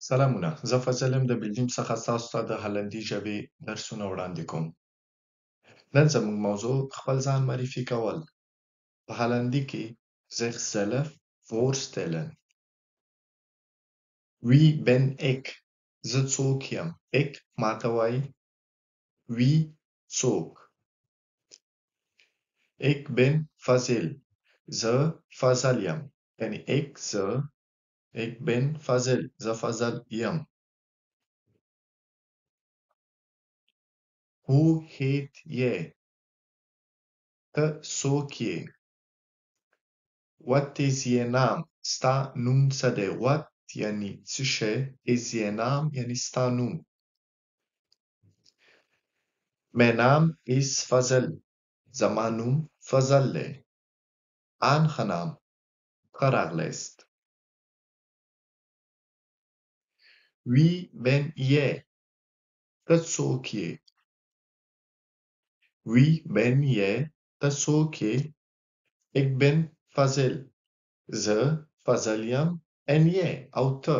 سلامونه، زه فضل یم د بلجیم څخه ستاسو ته د هالندي ژبې درسونه وړاندې کوم. نن زموږ موضوع خپل ځان معرفي کول. په هالندي کې zelf voorstellen. Wie ben ik? زه څوک یم. ik ماته وایي wie څوک. Ik ben Fazil. زه فضل یم. یعنی ik ben Fazil. زه فضل یم. Hoe heet je? ته څوک یې؟ Wat is je naam? ستا نوم څه دی؟ What یعنی څه شی؟ is je naam یعنی ستا نوم. Mijn naam is Fazil. زما نوم فضل دی. Aangenaam. ښه راغلاست. Wie ben je? ته څوک یې؟ Wie ben je? ته څوک یې؟ Ik ben Fazil. زه فضل یم. En je او ته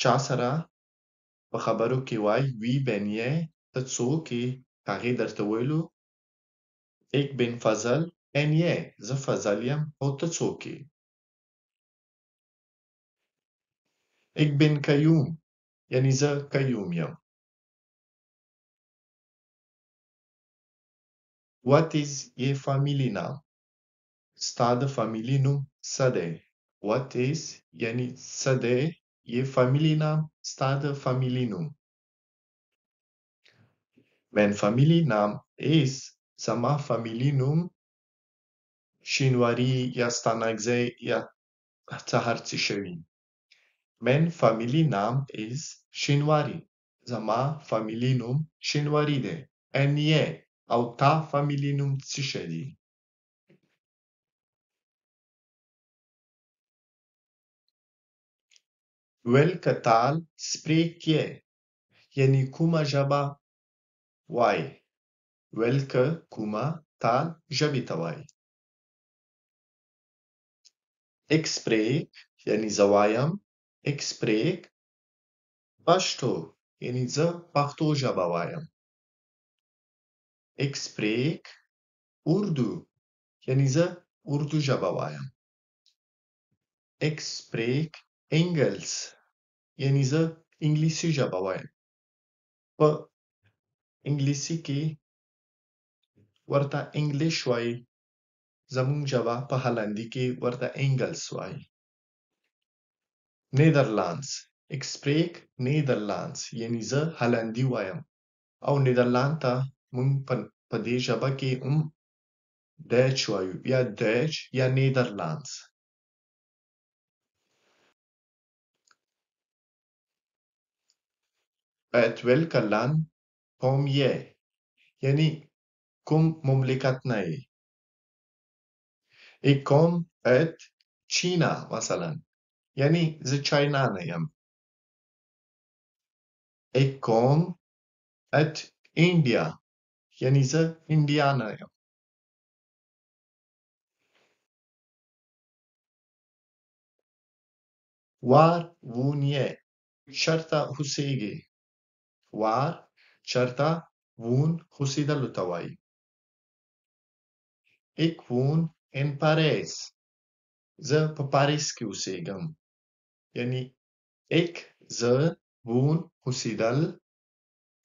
چا سره په خبرو کې وای wie ben je؟ ته څوک یې؟ هغې درته ویلو Ik ben Fazal en je. زه فضل یم او ته څوک یې؟ Ik ben Kayoum. یعنی زه کیوم یم. What is je familienaam? ستا د فامیلی نوم څه دی؟ What is یعنی څه دی؟ je familienaam ستا د فامیلی نوم. Mijn familienaam is زما فامیلی نوم شینواری یا ستانکزی یا څه هر څه شوي. Mijn familienaam is شینواری. زما فامیلی نوم شینواری دی. En je او تا فامیلی نوم څه شی دی؟ Welke taal spreek je? یعنی کومه ژبه وای. Welke کومه taal ژبې ته وای. Ik spreek یعنی زه وایم. Ik spreek Pashto یعنی زه پښتو ژبه وایم. Ik spreek Urdu یعنی زه اردو ژبه وایم. Ik spreek Engels یعنی زه انګلیسي ژبه وایم. په انګلیسي کې ورته انګلیش وایي. زموږ ژبه په هالندي کې ورته انګلس وایي. Nederlands. Ik spreek Nederlands یعنی زه هالندي وایم. او نیدرلند ته موږ په دې ژبه کې Duits وایو. یا Duits یا Nederlands. Uit welke land kom je? یعنی کوم مملکت نه یې؟ Ik kom uit China مثلا. یعنی زه چاینا نه یم. Ik kom uit India. یعنی زه انډیا نه یم. Waar woon je? چرته اوسېږې؟ Waar چرته woon اوسېدلو ته وایي. Ik woon in Parijs. زه په پاریس کې اوسېږم. یعنی ik زه woon اوسېدل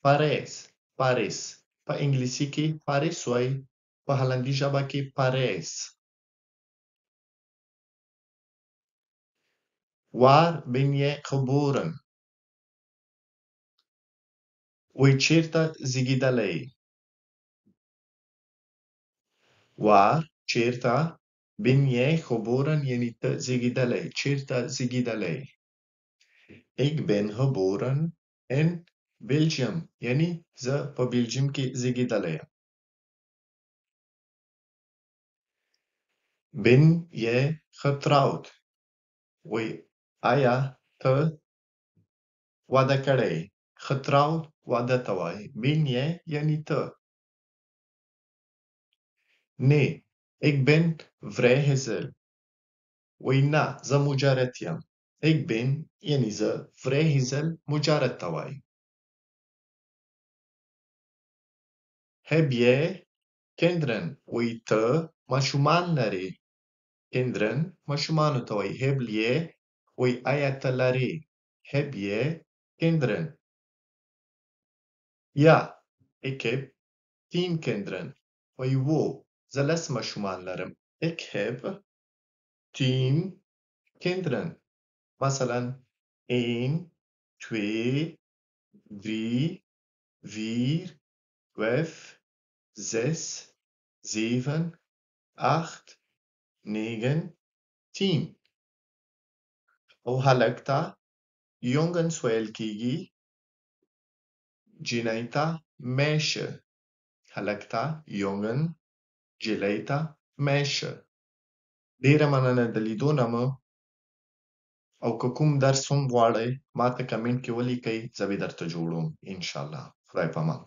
Parijs. پاریس. په انګلیسي کې پاریس وایي. په هالندي ژبه کې پاریس. Waar ben je geboren? وای چیرته زیږېدلی؟ Waar چیرته ben je geboren یعنی ته زیږېدلی. چیرته زیږېدلی؟ Ik ben geboren in Belgium. یعنی زه په بلجیم کې زیږېدلی یم. Ben je getrouwd? وای آیا ته واده کړی؟ Getrouwd واده ته وایي. Ben je یعنی ته. Nee, ik ben vrijgezel. وای نه زه مجرد یم. Ik ben یعنی زه vrijgezel مجرد ته وایي. Heb jij kinderen؟ وایي ته ماشومان لرې. Kinderen ماشومانو ته وایي. Heb jij وایي آیا ته لرې. Heb jij kinderen؟ Ja, ik heb 10 kinderen. وایي وو زه 10 ماشومان لرم. Ik heb 10 kinderen. مثلا 1 2 3 4 5 6 7 8 9 10. او هلک ته jongens ویل کیږي. جینۍ ته میشه. هلک ته jongen، جلۍ ته میشه. ډیره مننه د لیدو نه مو. او که کوم درس هم غواړئ ما ته کمنټ کې ولیکئ، زه به درته جوړوم انشاءالله. خدای پامان.